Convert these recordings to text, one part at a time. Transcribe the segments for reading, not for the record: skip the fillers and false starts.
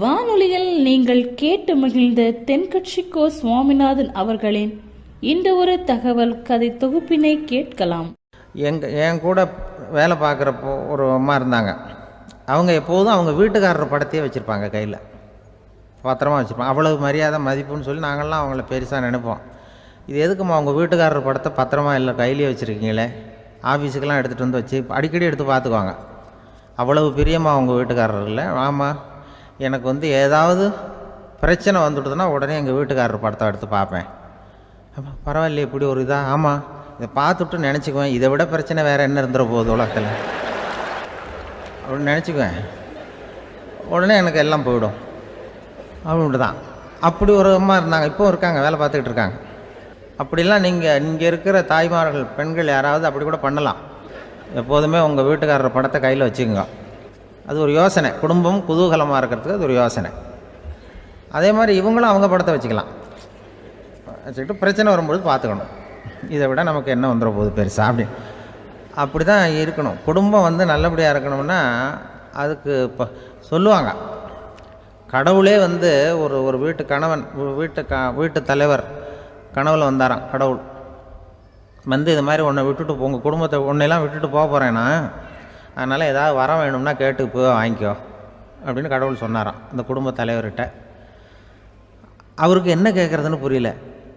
வானொலியில் நீங்கள் கேட்டு மகிழ்ந்த தென்கட்சிக்கோ சுவாமிநாதன் அவர்களின் இந்த ஒரு தகவல் கதை தொகுப்பினை கேட்கலாம். என் கூட வேலை பார்க்குறப்போ ஒரு அம்மா இருந்தாங்க. அவங்க எப்போதும் அவங்க வீட்டுக்காரர் படத்தையே வச்சுருப்பாங்க, கையில் பத்திரமா வச்சுருப்பாங்க. அவ்வளவு மரியாதை மதிப்புன்னு சொல்லி நாங்கள்லாம் அவங்கள பெருசாக நினைப்போம். இது எதுக்குமா அவங்க வீட்டுக்காரர் படத்தை பத்திரமா இல்லை கையிலே வச்சுருக்கீங்களே, ஆஃபீஸுக்கெல்லாம் எடுத்துகிட்டு வந்து வச்சு அடிக்கடி எடுத்து பார்த்துக்குவாங்க. அவ்வளவு பிரியமாக அவங்க வீட்டுக்காரர் இல்லை. ஆமாம், எனக்கு ஏதாவது பிரச்சனை வந்துவிடுதுன்னா உடனே எங்கள் வீட்டுக்காரர் படத்தை எடுத்து பார்ப்பேன். பரவாயில்லையே இப்படி ஒரு இதாக. ஆமாம், இதை பார்த்துட்டு நினச்சிக்குவேன், இதை விட பிரச்சனை வேறு என்ன இருந்துட போகுது உலகத்தில் அப்படின்னு நினச்சிக்குவேன். உடனே எனக்கு எல்லாம் போயிடும் அப்படின்ட்டு தான். அப்படி ஒரு அம்மா இருந்தாங்க, இப்போவும் இருக்காங்க, வேலை பார்த்துக்கிட்டு இருக்காங்க. அப்படிலாம் இங்கே இருக்கிற தாய்மார்கள் பெண்கள் யாராவது அப்படி கூட பண்ணலாம். எப்போதுமே உங்கள் வீட்டுக்காரர் படத்தை கையில் வச்சுக்கோங்க. அது ஒரு யோசனை, குடும்பம் குதூகலமாக இருக்கிறதுக்கு அது ஒரு யோசனை. அதே மாதிரி இவங்களும் அவங்க படத்தை வச்சுக்கலாம், வச்சுக்கிட்டு பிரச்சனை வரும்பொழுது பார்த்துக்கணும். இதை விட நமக்கு என்ன வந்துட போகுது பெருசாக அப்படி தான் இருக்கணும். குடும்பம் நல்லபடியாக இருக்கணும்னா அதுக்கு இப்போ சொல்லுவாங்க, கடவுளே ஒரு வீட்டு கணவன் வீட்டு தலைவர் கனவுல வந்தாராம். கடவுள் இது மாதிரி உன்னை விட்டுட்டு உங்கள் குடும்பத்தை உன்னையெல்லாம் விட்டுட்டு போக போகிறேன்னா, அதனால் ஏதாவது வர வேணும்னா கேட்டு போய் வாங்கிக்கோ அப்படின்னு கடவுள் சொன்னாராம் அந்த குடும்ப தலைவர்கிட்ட. அவருக்கு என்ன கேட்குறதுன்னு புரியல.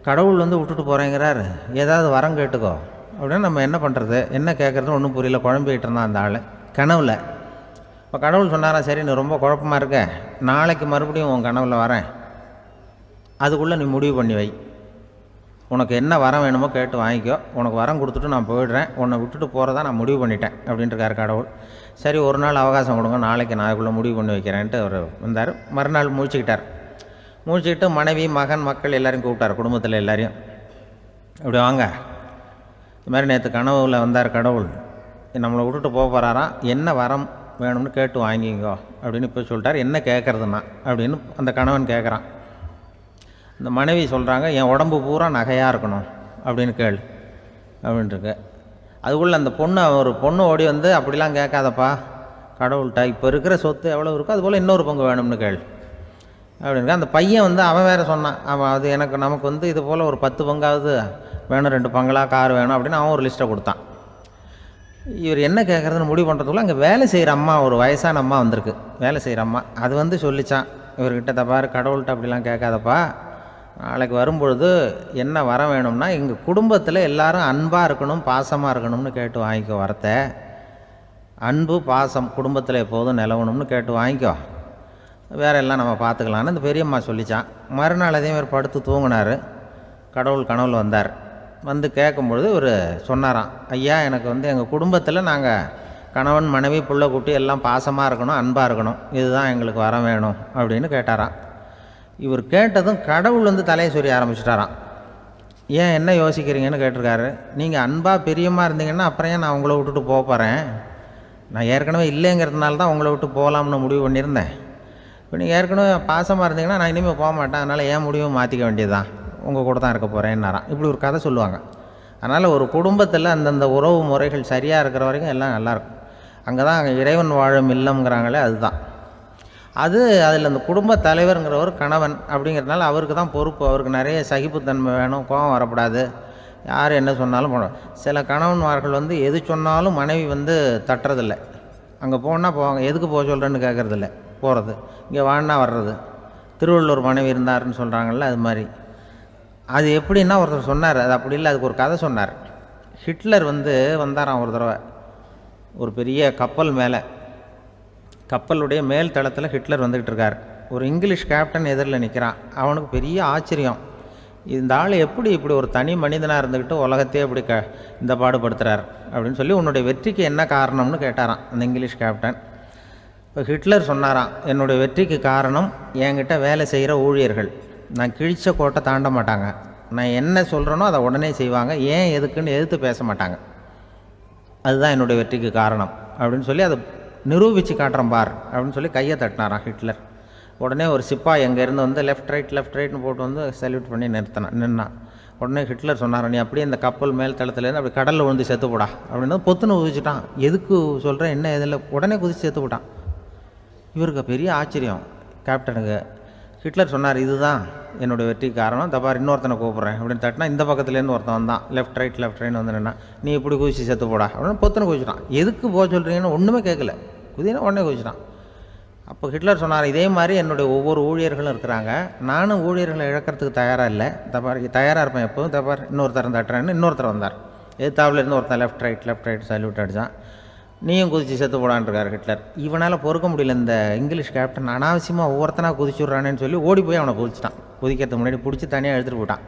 கடவுள் விட்டுட்டு போகிறேங்கிறார், ஏதாவது வரம் கேட்டுக்கோ அப்படின்னு நம்ம என்ன பண்ணுறது, என்ன கேட்குறதுன்னு ஒன்றும் புரியல. குழம்பிக்கிட்டு இருந்தான் அந்த ஆள் கனவில். இப்போ கடவுள் சொன்னாராம், சரி நீ ரொம்ப குழப்பமாக இருக்க, நாளைக்கு மறுபடியும் உன் கனவில் வரேன், அதுக்குள்ளே நீ முடிவு பண்ணி வை, உனக்கு என்ன வரம் வேணுமோ கேட்டு வாங்கிக்கோ, உனக்கு வரம் கொடுத்துட்டு நான் போயிடுறேன், உன்னை விட்டுட்டு போகிறதா நான் முடிவு பண்ணிட்டேன் அப்படின்ட்டுருக்காரு கடவுள். சரி ஒரு நாள் அவகாசம் கொடுங்க, நாளைக்கு நான் அதுக்குள்ளே முடிவு பண்ணி வைக்கிறேன்ட்டு அவர் வந்தார். மறுநாள் முழிச்சுக்கிட்டு மனைவி மகன் மக்கள் எல்லோரையும் கூப்பிட்டார், குடும்பத்தில் எல்லாரையும். இப்படி வாங்க, இது மாதிரி நேற்று கனவுல வந்தார் கடவுள், நம்மளை விட்டுட்டு போக போகிறாராம், என்ன வரம் வேணும்னு கேட்டு வாங்கிங்கோ அப்படின்னு இப்போ சொல்லிட்டார். என்ன கேட்குறதுன்னா அப்படின்னு அந்த கணவன் கேட்குறான். இந்த மனைவி சொல்கிறாங்க, என் உடம்பு பூரா நகையாக இருக்கணும் அப்படின்னு கேள் அப்படின்ட்டுருக்கு. அதுக்குள்ளே அந்த ஒரு பொண்ணு ஓடி அப்படிலாம் கேட்காதப்பா கடவுள்கிட்ட, இப்போ இருக்கிற சொத்து எவ்வளோ இருக்கோ அதுபோல் இன்னொரு பங்கு வேணும்னு கேள் அப்படின்னு. அந்த பையன் அவன் வேறு சொன்னான், அவன் அது நமக்கு இது போல் ஒரு 10 பங்காவது வேணும், 2 பங்களாக கார் வேணும் அப்படின்னு அவன் ஒரு லிஸ்ட்டை கொடுத்தான். இவர் என்ன கேட்குறதுன்னு முடிவு பண்ணுறதுக்குள்ள அங்கே வேலை செய்கிற அம்மா, ஒரு வயசான அம்மா வந்திருக்கு, வேலை செய்கிற அம்மா. அது சொல்லிச்சான் இவர்கிட்ட, தப்பாரு கடவுள்கிட்ட அப்படிலாம் கேட்காதப்பா, நாளைக்கு வரும்பொழுது என்ன வர வேணும்னா எங்கள் குடும்பத்தில் எல்லாரும் அன்பாக இருக்கணும், பாசமாக இருக்கணும்னு கேட்டு வாங்கிக்கோ வரத்தை. அன்பு பாசம் குடும்பத்தில் எப்போதும் நிலவணும்னு கேட்டு வாங்கிக்கோ, வேறு எல்லாம் நம்ம பார்த்துக்கலான்னு அந்த பெரியம்மா சொல்லித்தான். மறுநாள் அதே மாதிரி படுத்து தூங்கினார். கடவுள் கனவுல வந்தார். கேட்கும்பொழுது இவர் சொன்னாராம், ஐயா எனக்கு எங்கள் குடும்பத்தில் நாங்கள் கணவன் மனைவி பிள்ளை குட்டி எல்லாம் பாசமாக இருக்கணும், அன்பாக இருக்கணும், இதுதான் எங்களுக்கு வர வேணும் அப்படின்னு கேட்டாராம். இவர் கேட்டதும் கடவுள் தலையை சொரிய ஆரம்பிச்சிட்டாராம். ஏன் என்ன யோசிக்கிறீங்கன்னு கேட்டிருக்காரு. நீங்கள் அன்பாக பிரியமாக இருந்தீங்கன்னா அப்புறம் ஏன் நான் உங்களை விட்டுட்டு போக போகிறேன், நான் ஏற்கனவே இல்லைங்கிறதுனால தான் உங்களை விட்டு போகலாம்னு முடிவு பண்ணியிருந்தேன். இப்போ நீங்கள் ஏற்கனவே பாசமாக இருந்தீங்கன்னா நான் இனிமேல் போக மாட்டேன், அதனால் ஏன் முடிவை மாற்றிக்க வேண்டியது தான், உங்கள் கூட தான் இருக்க போகிறேன்னாராம். இப்படி ஒரு கதை சொல்லுவாங்க. அதனால் ஒரு குடும்பத்தில் அந்தந்த உறவு முறைகள் சரியாக இருக்கிற வரைக்கும் எல்லாம் நல்லாயிருக்கும். அங்கே தான் இறைவன் வாழும் இல்லம்ங்கிறாங்களே, அதுதான் அதில் அந்த குடும்ப தலைவருங்கிறவர் கணவன் அப்படிங்கிறதுனால அவருக்கு தான் பொறுப்பு. அவருக்கு நிறைய சகிப்புத்தன்மை வேணும், கோபம் வரக்கூடாது, யார் என்ன சொன்னாலும் போகணும். சில கணவன்மார்கள் எது சொன்னாலும் மனைவி தட்டுறதில்லை. அங்கே போனால் போவாங்க, எதுக்கு போக சொல்கிறேன்னு கேட்குறதில்ல, போகிறது, இங்கே வாழ்னா வர்றது. திருவள்ளூர் மனைவி இருந்தாருன்னு சொல்கிறாங்கல்ல, அது மாதிரி. அது எப்படின்னா ஒருத்தர் சொன்னார், அது அப்படி இல்லை, அதுக்கு ஒரு கதை சொன்னார். ஹிட்லர் வந்தாராம் ஒரு தடவை, ஒரு பெரிய கப்பல் மேலே, கப்பலுடைய மேல் தளத்தில் ஹிட்லர் வந்துக்கிட்டு இருக்கார். ஒரு இங்கிலீஷ் கேப்டன் எதிரில் நிற்கிறான். அவனுக்கு பெரிய ஆச்சரியம், இந்த ஆள் எப்படி இப்படி ஒரு தனி மனிதனாக இருந்துக்கிட்டு உலகத்தையே இப்படி இந்த பாடுபடுத்துகிறார் அப்படின்னு சொல்லி, உன்னுடைய வெற்றிக்கு என்ன காரணம்னு கேட்டாராம் அந்த இங்கிலீஷ் கேப்டன். இப்போ ஹிட்லர் சொன்னாராம், என்னுடைய வெற்றிக்கு காரணம் என்கிட்ட வேலை செய்கிற ஊழியர்கள், நான் கிழிச்ச கோட்டை தாண்ட மாட்டாங்க, நான் என்ன சொல்கிறேனோ அதை உடனே செய்வாங்க, ஏன் எதுக்குன்னு எதிர்த்து பேச மாட்டாங்க, அதுதான் என்னுடைய வெற்றிக்கு காரணம் அப்படின்னு சொல்லி அதை நிரூபித்து காட்டுறேன் பார் அப்படின்னு சொல்லி கையை தட்டினாராம் ஹிட்லர். உடனே ஒரு சிப்பாய் எங்கேருந்து லெஃப்ட் ரைட்னு போட்டு சல்யூட் பண்ணி நின்னான். உடனே ஹிட்லர் சொன்னார், நீ அப்படியே இந்த கப்பல் மேல் தளத்துலேருந்து அப்படி கடலில் விழுந்து செத்து போடா அப்படின்னு பொத்துன்னு குதிச்சுட்டான். எதுக்கு சொல்கிறேன் என்ன இதில், உடனே குதிச்சு செத்து போட்டான். இவருக்கு பெரிய ஆச்சரியம், கேப்டனுக்கு. ஹிட்லர் சொன்னார், இதுதான் என்னுடைய வெற்றி காரணம், தப்பார் இன்னொருத்தனை கூப்பிட்றேன் அப்படின்னு தட்டினா இந்த பக்கத்துலேருந்து ஒருத்தன் வந்தான், லெஃப்ட் ரைட் வந்து நின்னா, நீ இப்படி குதிச்சு செத்து போடா அப்படின்னு பொத்துன்னு குதிச்சிட்டான். எதுக்கு போக சொல்கிறீங்கன்னு ஒன்றுமே கேட்கல, குதினா உடனே குதிச்சிட்டான். அப்போ ஹிட்லர் சொன்னார், இதே மாதிரி என்னுடைய ஒவ்வொரு ஊழியர்களும் இருக்கிறாங்க, நானும் ஊழியர்களை இழக்கிறதுக்கு தயாராக இல்லை, தப்பார் தயாராக இருப்பேன் எப்போதும், தப்பார் இன்னொருத்தரன் தட்டுறேன்னு இன்னொருத்தர் வந்தார். எதிர்த்தாவில் இருந்து ஒருத்தன் லெஃப்ட் ரைட் சல்யூட் அடித்தான். நீயும் குதிச்சு செத்து போடான்ருக்கார் ஹிட்லர். இவனால் பொறுக்க முடியல, இந்த இங்கிலீஷ் கேப்டன் அனாவசியமாக ஒவ்வொருத்தனாக குதிச்சுட்றானேன்னு சொல்லி ஓடி போய் அவனை குதிச்சிட்டான். குதிக்கிறதுக்கு முன்னாடி பிடிச்சி தனியாக எடுத்துகிட்டு போயிட்டான்.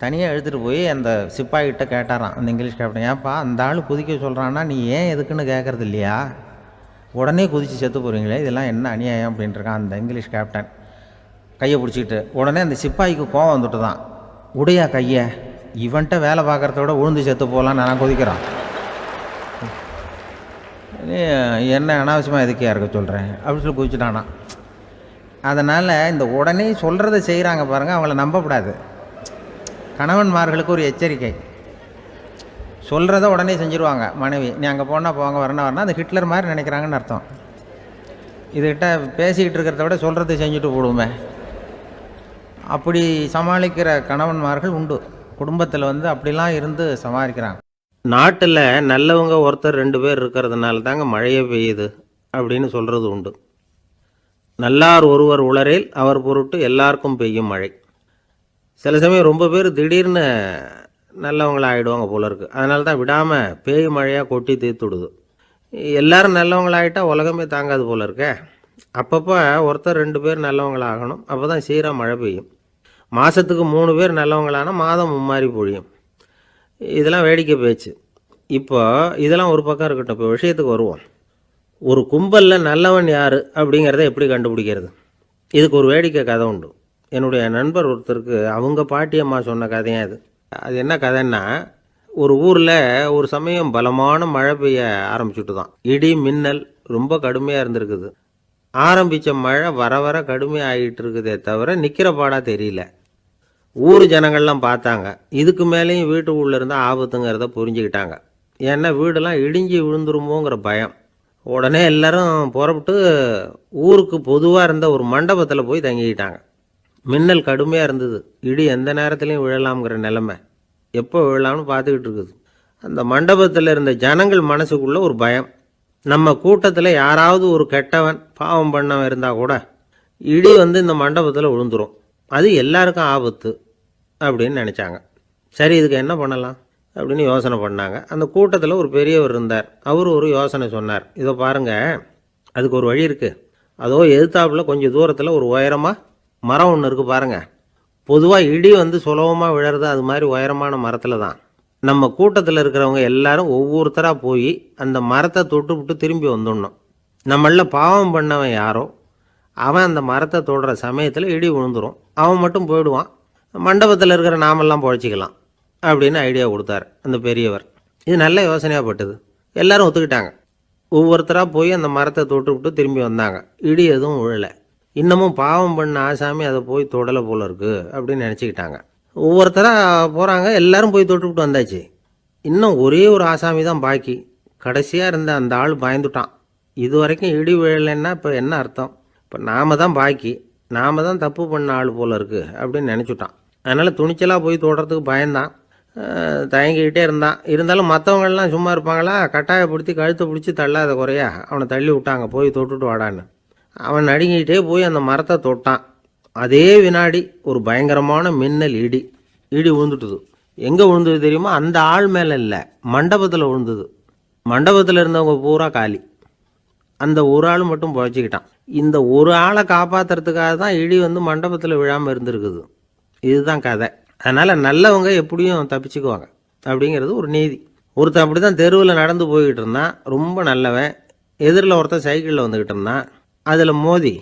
தனியாக எடுத்துகிட்டு போய் அந்த சிப்பாய்கிட்ட கேட்டாரான் அந்த இங்கிலீஷ் கேப்டன், ஏன்ப்பா அந்த ஆள் குதிக்க சொல்கிறான்னா நீ ஏன் எதுக்குன்னு கேட்குறது இல்லையா, உடனே குதித்து செத்து போகிறீங்களே, இதெல்லாம் என்ன அநியாயம் அப்படின்ட்டுருக்கான் அந்த இங்கிலீஷ் கேப்டன் கையை பிடிச்சிக்கிட்டு. உடனே அந்த சிப்பாய்க்கு கோவம் வந்துட்டு தான், உடையா கையை, இவன்ட்ட வேலை பார்க்குறத விட உழுந்து செத்து போகலான்னு நான் குதிக்கிறான், என்ன அனாவசியமாக எதுக்கே இருக்க சொல்கிறேன் அப்படின்னு சொல்லி குதிச்சுட்டானா. அதனால் இந்த உடனே சொல்கிறத செய்கிறாங்க பாருங்கள், அவங்கள நம்பக்கூடாது. கணவன்மார்களுக்கு ஒரு எச்சரிக்கை, சொல்கிறத உடனே செஞ்சுருவாங்க மனைவி, நீ அங்கே போனால் போங்க வரணும் அது ஹிட்லர் மாதிரி நினைக்கிறாங்கன்னு அர்த்தம். இதுகிட்ட பேசிக்கிட்டு இருக்கிறத விட சொல்கிறத செஞ்சுட்டு போடுவோமே, அப்படி சமாளிக்கிற கணவன்மார்கள் உண்டு. குடும்பத்தில் அப்படிலாம் இருந்து சமாளிக்கிறாங்க. நாட்டில் நல்லவங்க ஒருத்தர் 2 பேர் இருக்கிறதுனால தாங்க மழையே பெய்யுது அப்படின்னு சொல்கிறது உண்டு. நல்லார் ஒருவர் உளரேல் அவர் பொருட்டு எல்லாருக்கும் பெய்யும் மழை. சில சமயம் ரொம்ப பேர் திடீர்னு நல்லவங்களா ஆகிடுவாங்க போல இருக்குது, அதனால தான் விடாமல் பேய் மழையாக கொட்டி தீர்த்துடுது. எல்லோரும் நல்லவங்களாகிட்டா உலகமே தாங்காது போல இருக்க. அப்பப்போ ஒருத்தர் 2 பேர் நல்லவங்களாகணும், அப்போ தான் சீராக மழை பெய்யும். மாதத்துக்கு 3 பேர் நல்லவங்களானா மாதம் மும்மாரி பொழியும். இதெல்லாம் வேடிக்கை பேச்சு. இப்போ இதெல்லாம் ஒரு பக்கம் இருக்கட்டும், இப்போ விஷயத்துக்கு வருவோம். ஒரு கும்பலில் நல்லவன் யார் அப்படிங்கிறத எப்படி கண்டுபிடிக்கிறது? இதுக்கு ஒரு வேடிக்கை கதை உண்டு. என்னுடைய நண்பர் ஒருத்தருக்கு அவங்க பாட்டியம்மா சொன்ன கதையாக அது. அது என்ன கதைன்னா, ஒரு ஊரில் ஒரு சமயம் பலமான மழை பெய்ய ஆரம்பிச்சுட்டு தான், இடி மின்னல் ரொம்ப கடுமையாக இருந்திருக்குது. ஆரம்பித்த மழை வர வர கடுமையாக ஆகிட்டு இருக்குதே தவிர நிற்கிற பாடாக தெரியல. ஊர் ஜனங்கள்லாம் பார்த்தாங்க, இதுக்கு மேலேயும் வீட்டு உள்ளே இருந்தால் ஆபத்துங்கிறத புரிஞ்சுக்கிட்டாங்க. ஏன்னா வீடெல்லாம் இடிஞ்சு விழுந்துருமோங்கிற பயம். உடனே எல்லாரும் புறப்பட்டு ஊருக்கு பொதுவாக இருந்த ஒரு மண்டபத்தில் போய் தங்கிக்கிட்டாங்க. மின்னல் கடுமையாக இருந்தது, இடி எந்த நேரத்துலையும் விழலாம்ங்கிற நிலைமை, எப்போ விழலாம்னு பார்த்துக்கிட்டு இருக்குது. அந்த மண்டபத்தில் இருந்த ஜனங்கள் மனசுக்குள்ளே ஒரு பயம், நம்ம கூட்டத்தில் யாராவது ஒரு கெட்டவன் பாவம் பண்ணவன் இருந்தால் கூட இடி இந்த மண்டபத்தில் விழுந்துரும், அது எல்லாருக்கும் ஆபத்து அப்படின்னு நினச்சாங்க. சரி, இதுக்கு என்ன பண்ணலாம் அப்படின்னு யோசனை பண்ணாங்க. அந்த கூட்டத்தில் ஒரு பெரியவர் இருந்தார், அவர் ஒரு யோசனை சொன்னார். இதோ பாருங்கள், அதுக்கு ஒரு வழி இருக்குது. அதோ எதிர்த்தாப்பில் கொஞ்சம் தூரத்தில் ஒரு உயரமாக மரம் ஒன்று இருக்குது பாருங்கள். பொதுவாக இடி சுலபமாக விழறது அது மாதிரி உயரமான மரத்தில் தான். நம்ம கூட்டத்தில் இருக்கிறவங்க எல்லாரும் ஒவ்வொருத்தராக போய் அந்த மரத்தை தொட்டு விட்டு திரும்பி வந்துடணும். நம்மளில் பாவம் பண்ணவன் யாரோ அவன் அந்த மரத்தை தொடுற சமயத்தில் இடி விழுந்துடும், அவன் மட்டும் போயிடுவான், மண்டபத்தில் இருக்கிற நாமெல்லாம் பொழைச்சிக்கலாம் அப்படின்னு ஐடியா கொடுத்தார் அந்த பெரியவர். இது நல்ல யோசனையாக பட்டது. எல்லாரும் ஒத்துக்கிட்டாங்க. ஒவ்வொருத்தராக போய் அந்த மரத்தை தொட்டு விட்டு திரும்பி வந்தாங்க. இடி எதுவும் விழலை. இன்னமும் பாவம் பண்ண ஆசாமி அதை போய் தொடலை போல இருக்குது அப்படின்னு நினச்சிக்கிட்டாங்க. ஒவ்வொருத்தராக போகிறாங்க, எல்லாரும் போய் தொட்டு விட்டு வந்தாச்சு. இன்னும் ஒரே ஒரு ஆசாமி தான் பாக்கி. கடைசியாக இருந்த அந்த ஆள் பயந்துட்டான். இது வரைக்கும் இடி விழலைன்னா இப்போ என்ன அர்த்தம்? இப்போ நாம் தான் பாக்கி, நாம் தான் தப்பு பண்ண ஆள் போல் இருக்குது அப்படின்னு நினச்சிட்டான். அதனால் துணிச்சலாக போய் தொடுறதுக்கு பயந்தான், தயங்கிக்கிட்டே இருந்தான். இருந்தாலும் மற்றவங்கள்லாம் சும்மா இருப்பாங்களா, கட்டாயப்படுத்தி கழுத்தை பிடிச்சி தள்ளாத குறையா அவனை தள்ளி விட்டாங்க, போய் தொட்டுட்டு வாடான்னு. அவன் நடுங்கிக்கிட்டே போய் அந்த மரத்தை தொட்டான். அதே வினாடி ஒரு பயங்கரமான மின்னல் இடி விழுந்துட்டுது. எங்கே விழுந்தது தெரியுமா? அந்த ஆள் மேலே இல்லை, மண்டபத்தில் விழுந்தது. மண்டபத்தில் இருந்தவங்க பூரா காலி, அந்த ஒரு ஆள் மட்டும் புழைச்சிக்கிட்டான். இந்த ஒரு ஆளை காப்பாற்றுறதுக்காக தான் இடி மண்டபத்தில் விழாமல் இருந்திருக்குது. இதுதான் கதை. அதனால் நல்லவங்க எப்படியும் தப்பிச்சுக்குவாங்க அப்படிங்கிறது ஒரு நீதி. ஒருத்தன் அப்படி தான் தெருவில் நடந்து போய்கிட்டு இருந்தான், ரொம்ப நல்லவன். எதிரில் ஒருத்தன் சைக்கிளில் வந்துக்கிட்டு இருந்தான், அதில் மோதி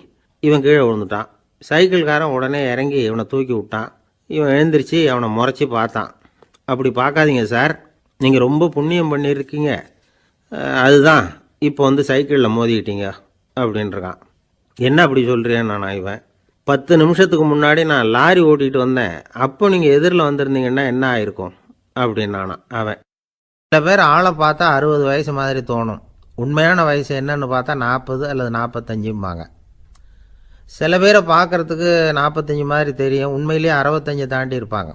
இவன் கீழே விழுந்துட்டான். சைக்கிள்காரன் உடனே இறங்கி இவனை தூக்கி விட்டான். இவன் எழுந்திரிச்சு அவனை முறைச்சி பார்த்தான். அப்படி பார்க்காதீங்க சார், நீங்கள் ரொம்ப புண்ணியம் பண்ணியிருக்கீங்க, அதுதான் இப்போ சைக்கிளில் மோதிக்கிட்டீங்க அப்படின்றான். என்ன அப்படி சொல்கிறேன் நான்? இவன் 10 நிமிஷத்துக்கு முன்னாடி நான் லாரி ஓட்டிகிட்டு வந்தேன், அப்போ நீங்கள் எதிரில் வந்திருந்தீங்கன்னா என்ன ஆயிருக்கும் அப்படின்னானா அவன். சில பேர் ஆளை பார்த்தா 60 வயசு மாதிரி தோணும், உண்மையான வயசு என்னன்னு பார்த்தா 40 அல்லது 45ம்பாங்க. சில பேரை பார்க்குறதுக்கு 45 மாதிரி தெரியும், உண்மையிலேயே 65 தாண்டி இருப்பாங்க.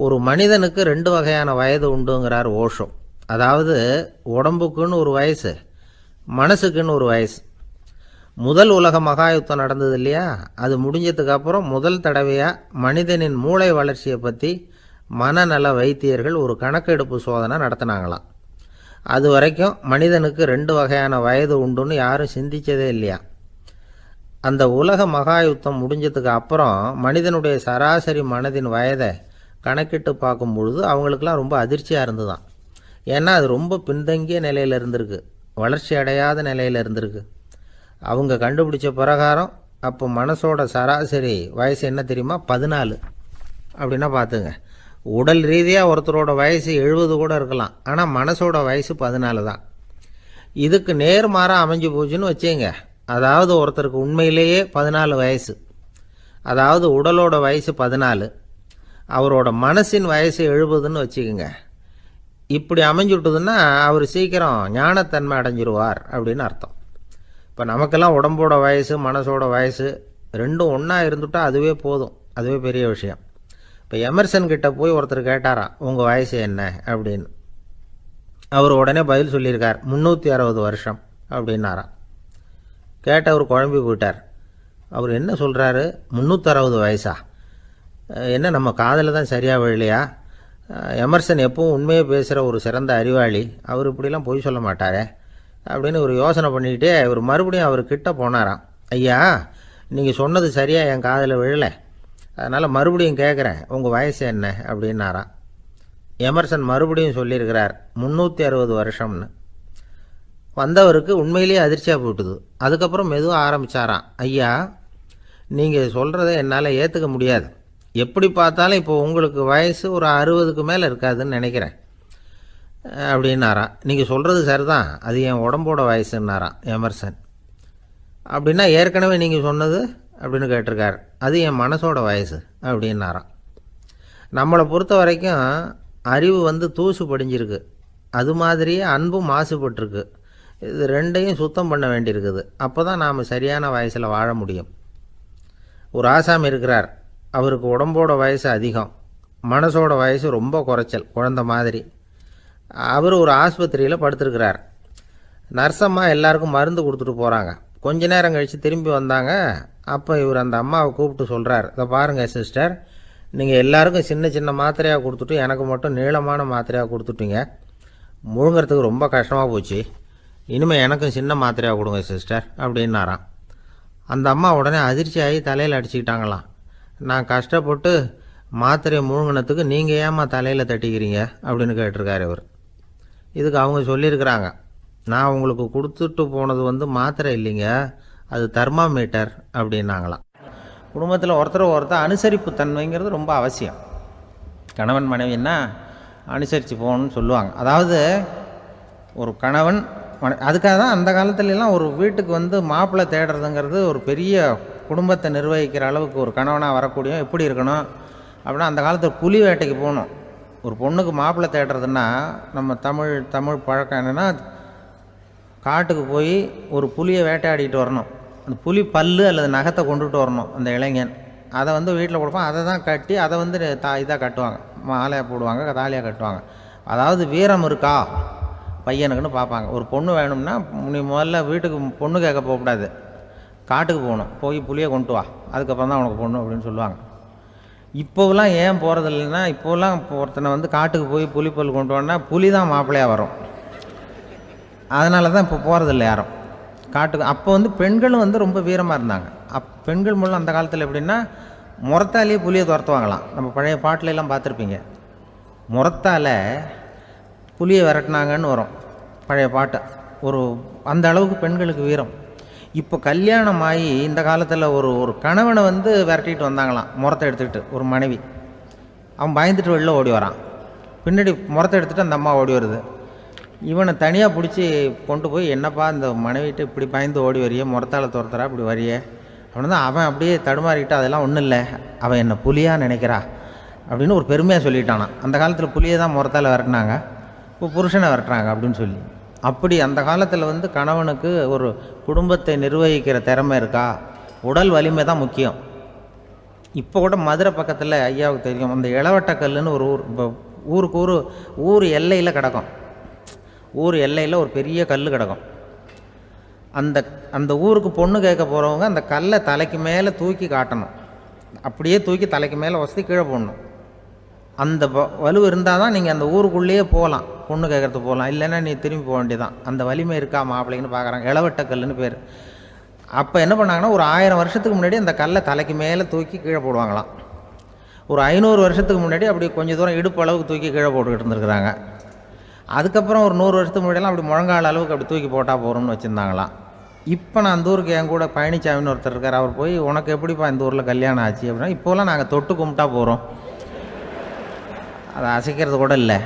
ஒரு மனிதனுக்கு 2 வகையான வயது உண்டுங்கிறார் ஓஷோ. அதாவது உடம்புக்குன்னு ஒரு வயசு, மனசுக்குன்னு ஒரு வயசு. முதல் உலக மகாயுத்தம் நடந்தது இல்லையா, அது முடிஞ்சதுக்கு அப்புறம் முதல் தடவையாக மனிதனின் மூளை வளர்ச்சியை பற்றி மனநல வைத்தியர்கள் ஒரு கணக்கெடுப்பு சோதனை நடத்தினாங்களாம். அது வரைக்கும் மனிதனுக்கு 2 வகையான வயது உண்டுன்னு யாரும் சிந்திச்சதே இல்லையா. அந்த உலக மகாயுத்தம் முடிஞ்சதுக்கு அப்புறம் மனிதனுடைய சராசரி மனதின் வயதை கணக்கிட்டு பார்க்கும் பொழுது அவங்களுக்கெல்லாம் ரொம்ப அதிர்ச்சியாக இருந்துதான். ஏன்னா அது ரொம்ப பின்தங்கிய நிலையில் இருந்திருக்கு, வளர்ச்சி அடையாத நிலையில் இருந்திருக்கு. அவங்க கண்டுபிடிச்ச பிரகாரம் அப்போ மனசோட சராசரி வயசு என்ன தெரியுமா, 14. அப்படின்னா பார்த்துங்க, உடல் ரீதியாக ஒருத்தரோட வயசு 70 கூட இருக்கலாம், ஆனால் மனசோட வயசு 14 தான். இதுக்கு நேர்மாறாக அமைஞ்சு போச்சுன்னு வச்சுங்க. அதாவது ஒருத்தருக்கு உண்மையிலேயே 14 வயசு, அதாவது உடலோட வயசு 14, அவரோட மனசின் வயசு 70ன்னு வச்சுக்கோங்க. இப்படி அமைஞ்சுட்டுதுன்னா அவர் சீக்கிரம் ஞானத்தன்மை அடைஞ்சிருவார் அப்படின்னு அர்த்தம். இப்போ நமக்கெல்லாம் உடம்போட வயசு மனசோட வயசு ரெண்டும் ஒன்றா இருந்துட்டால் அதுவே போதும், அதுவே பெரிய விஷயம். இப்போ எமர்சன் கிட்ட போய் ஒருத்தர் கேட்டாராம், உங்கள் வயசு என்ன அப்படின்னு. அவர் உடனே பதில் சொல்லியிருக்கார், 360 வருஷம் அப்படின்னாராம். கேட்டவர் குழம்பி போயிட்டார். அவர் என்ன சொல்கிறாரு, 360 வயசா, என்ன நம்ம காதில் தான் சரியாக விழலையா? எமர்சன் எப்பவும் உண்மையை பேசுகிற ஒரு சிறந்த அறிவாளி, அவர் இப்படிலாம் பொய் சொல்ல மாட்டாரே அப்படின்னு ஒரு யோசனை பண்ணிக்கிட்டே இவர் மறுபடியும் அவர்கிட்ட போனாராம். ஐயா, நீங்கள் சொன்னது சரியாக என் காதில் விழலை, அதனால் மறுபடியும் கேட்குறேன், உங்கள் வயசு என்ன அப்படின்னாராம். எமர்சன் மறுபடியும் சொல்லியிருக்கிறார் 360 வருஷம்னு. வந்தவருக்கு உண்மையிலேயே அதிர்ச்சியாக போட்டுது. அதுக்கப்புறம் மெதுவாக ஆரம்பித்தாராம், ஐயா நீங்கள் சொல்கிறத என்னால் ஏற்றுக்க முடியாது, எப்படி பார்த்தாலும் இப்போ உங்களுக்கு வயசு ஒரு 60க்கு மேலே இருக்காதுன்னு நினைக்கிறேன் அப்படின்னாராம். நீங்கள் சொல்கிறது சரிதான், அது என் உடம்போட வயசுன்னாராம் எமர்சன். அப்படின்னா ஏற்கனவே நீங்கள் சொன்னது அப்படின்னு கேட்டிருக்கார், அது என் மனசோட வயசு அப்படின்னாராம். நம்மளை பொறுத்த வரைக்கும் அறிவு தூசு படிஞ்சிருக்கு, அது மாதிரியே அன்பும் மாசுபட்டிருக்கு. இது ரெண்டையும் சுத்தம் பண்ண வேண்டியிருக்குது, அப்போ தான் நாம் சரியான வயசில் வாழ முடியும். ஒரு ஆசாமி இருக்கிறார், அவருக்கு உடம்போட வயசு அதிகம், மனசோட வயசு ரொம்ப குறைச்சல், குழந்த மாதிரி. அவர் ஒரு ஆஸ்பத்திரியில் படுத்திருக்கிறார். நர்ஸம்மா எல்லாருக்கும் மருந்து கொடுத்துட்டு போகிறாங்க. கொஞ்ச நேரம் கழித்து திரும்பி வந்தாங்க. அப்போ இவர் அந்த அம்மாவை கூப்பிட்டு சொல்கிறார், இதை பாருங்கள் சிஸ்டர், நீங்கள் எல்லாருக்கும் சின்ன சின்ன மாத்திரையாக கொடுத்துட்டு எனக்கு மட்டும் நீளமான மாத்திரையாக கொடுத்துட்டீங்க, முழுங்கிறதுக்கு ரொம்ப கஷ்டமாக போச்சு, இனிமேல் எனக்கும் சின்ன மாத்திரையாக கொடுங்க சிஸ்டர் அப்படின்னாராம். அந்த அம்மா உடனே அதிர்ச்சியாகி தலையில் அடிச்சுக்கிட்டாங்களாம். நான் கஷ்டப்பட்டு மாத்திரையை முழுங்கினத்துக்கு நீங்கள் ஏம்மா தலையில் தட்டிக்கிறீங்க அப்படின்னு கேட்டிருக்காரு இவர். இதுக்கு அவங்க சொல்லியிருக்கிறாங்க, நான் உங்களுக்கு கொடுத்துட்டு போனது மாத்திரை இல்லைங்க, அது தெர்மாமீட்டர் அப்படின்னாங்களாம். குடும்பத்தில் ஒருத்தர் அனுசரிப்பு தன்மைங்கிறது ரொம்ப அவசியம். கணவன் மனைவின்னா அனுசரித்து போகணும்னு சொல்லுவாங்க. அதாவது ஒரு கணவன் அதுக்காக தான் அந்த காலத்துலலாம் ஒரு வீட்டுக்கு மாப்பிள்ளை தேடுறதுங்கிறது ஒரு பெரிய குடும்பத்தை நிர்வகிக்கிற அளவுக்கு ஒரு கணவனாக வரக்கூடிய எப்படி இருக்கணும் அப்படின்னா, அந்த காலத்தில் புலி வேட்டைக்கு போகணும். ஒரு பொண்ணுக்கு மாப்பிள்ளை தேடுறதுன்னா நம்ம தமிழ் பழக்கம் என்னென்னா, காட்டுக்கு போய் ஒரு புலியை வேட்டையாடிட்டு வரணும். அந்த புலி பல்லு அல்லது நகத்தை கொண்டுட்டு வரணும் அந்த இளைஞன். அதை வீட்டில் கொடுப்பான், அதை தான் கட்டி அதை இதாக கட்டுவாங்க, மாலையாக போடுவாங்க, தாலியாக கட்டுவாங்க. அதாவது வீரம் இருக்கா பையனுக்குன்னு பார்ப்பாங்க. ஒரு பொண்ணு வேணும்னா நீ முதல்ல வீட்டுக்கு பொண்ணு கேட்க போகக்கூடாது, காட்டுக்கு போகணும், போய் புளியை கொண்டு வா, அதுக்கப்புறம் தான் உனக்கு பொண்ணு அப்படின்னு சொல்லுவாங்க. இப்போவெல்லாம் ஏன் போகிறது இல்லைன்னா, இப்போலாம் ஒருத்தனை காட்டுக்கு போய் புலிப்பல் கொண்டு வான்னா புலி தான் மாப்பிள்ளையாக வரும். அதனால தான் இப்போ போகிறதில்ல யாரும் காட்டுக்கு. அப்போ பெண்களும் ரொம்ப வீரமாக இருந்தாங்க. பெண்கள் மூலம் அந்த காலத்தில் எப்படின்னா, முறத்தாலேயே புலியை துரத்துவாங்களாம். நம்ம பழைய பாட்டிலெல்லாம் பார்த்துருப்பீங்க, முறத்தால் புலியை விரட்டினாங்கன்னு வரும் பழைய பாட்டு. அந்த அளவுக்கு பெண்களுக்கு வீரம். இப்போ கல்யாணம் ஆகி இந்த காலத்தில் ஒரு கணவனை விரட்டிட்டு வந்தாங்களாம் முறத்தை எடுத்துக்கிட்டு. ஒரு மனைவி, அவன் பயந்துட்டு வெளில ஓடி வரான், பின்னாடி முறத்தை எடுத்துகிட்டு அந்த அம்மா ஓடி வருது. இவனை தனியாக பிடிச்சி கொண்டு போய், என்னப்பா இந்த மனைவிட்டு இப்படி பயந்து ஓடி வரையே, முறத்தால் துரத்துறா இப்படி வரையே அப்படின்னு தான் அவன் அப்படியே தடுமாறிக்கிட்டு, அதெல்லாம் ஒன்றும் இல்லை, அவன் என்ன புலியாக நினைக்கிறா அப்படின்னு ஒரு பெருமையாக சொல்லிட்டானான். அந்த காலத்தில் புலியை தான் முறத்தால் விரட்டினாங்க, இப்போ புருஷனை விரட்டுறாங்க அப்படின்னு சொல்லி. அப்படி அந்த காலத்தில் கணவனுக்கு ஒரு குடும்பத்தை நிர்வகிக்கிற திறமை இருக்கா உடல் வலிமை தான் முக்கியம். இப்போ கூட மதுரை பக்கத்தில் ஐயாவுக்கு தெரியும், அந்த இளவட்டக்கல்லுன்னு ஒரு ஊர், இப்போ ஊருக்கு ஊர் எல்லையில் கிடக்கும். ஊர் எல்லையில் ஒரு பெரிய கல் கிடக்கும். அந்த ஊருக்கு பொண்ணு கேட்க போகிறவங்க அந்த கல்லை தலைக்கு மேலே தூக்கி காட்டணும். அப்படியே தூக்கி தலைக்கு மேலே வசதி கீழே போடணும். அந்த வலு இருந்தால் தான் நீங்கள் அந்த ஊருக்குள்ளேயே போகலாம், பொண்ணு கேட்குறதுக்கு போகலாம். இல்லைன்னா நீ திரும்பி போக வேண்டியதான். அந்த வலிமை இருக்கா மாப்பிள்ளைன்னு பார்க்குறாங்க. இளவட்டக்கல்லுன்னு பேர். அப்போ என்ன பண்ணாங்கன்னா, ஒரு 1000 வருஷத்துக்கு முன்னாடி அந்த கல்லை தலைக்கு மேலே தூக்கி கீழே போடுவாங்களாம். ஒரு 500 வருஷத்துக்கு முன்னாடி அப்படி கொஞ்சம் தூரம் இடுப்பு அளவுக்கு தூக்கி கீழே போட்டுக்கிட்டு இருந்துருக்குறாங்க. அதுக்கப்புறம் ஒரு 100 வருஷத்துக்கு முன்னாடியெல்லாம் அப்படி முழங்கால் அளவுக்கு அப்படி தூக்கி போட்டால் போகிறோம்னு வச்சுருந்தாங்களாம். இப்போ நான் அந்த ஊருக்கு என் கூட பழனிசாமின்னு ஒருத்தர் இருக்கார். அவர் போய், உனக்கு எப்படிப்பா இந்த ஊரில் கல்யாணம் ஆச்சு அப்படின்னா, இப்போலாம் நாங்கள் தொட்டு கும்பிட்டா போகிறோம், அதை அசைக்கிறது கூட இல்லை.